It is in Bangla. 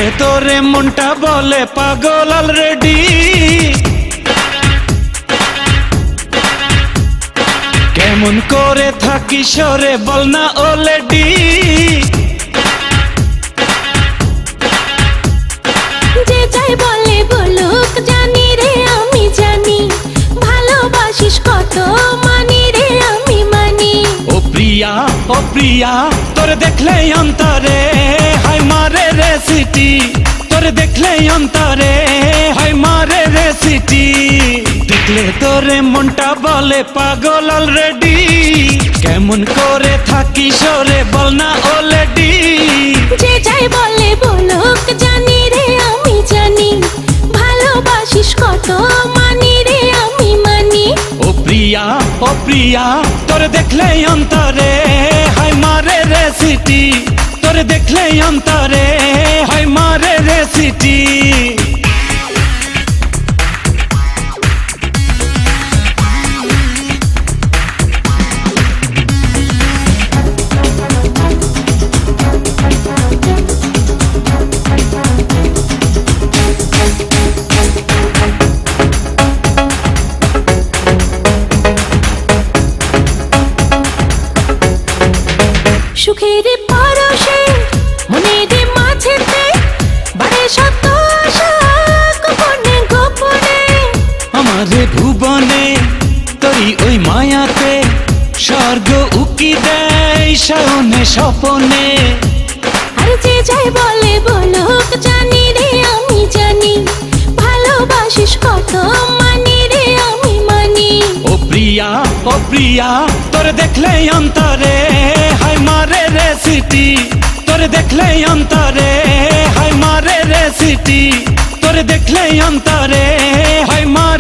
দেখলে তোরে মনটা বলে পাগল অলরেডি। কেমন করে থাকি সরে বল না অলরেডি। যে যাই বলে বলুক জানি রে আমি জানি, ভালোবাসিস কত মানি রে আমি মানি। ও প্রিয়া তোরে দেখলে অন্তরে হায় মারে রে সিটি। তোরে দেখলে অন্তরে হায় মারে রে সিটি। দেখলে তোরে মনটা বলে পাগল অলরেডি। কেমন করে থাকি সরে বল না অলরেডি। যে যাই বলে বলুক জানি রে আমি জানি, ভালোবাসিস কত মানি রে আমি মানি। ও প্রিয়া তোরে দেখলে অন্তরে হায় মারে রে সিটি। তোরে দেখলে অন্তরে হায় মারে রে সিটি। সুখের পরশে মনের মাঝেতে বাড়ে শত আশা গোপনে গোপনে। আমারে ভুবনে তোরি ওই মায়াতে স্বর্গ উকি দেয় শয়নে স্বপনে। আর যে যাই বলে বলুক জানি রে আমি জানি, ভালোবাসিস কত মানি রে আমি মানি। ও প্রিয়া তোরে দেখলে অন্তরে হায় মারে রে সিটি। তোরে দেখলে অন্তরে হায় মারে রে সিটি। তোরে দেখলে অন্তরে হায় মারে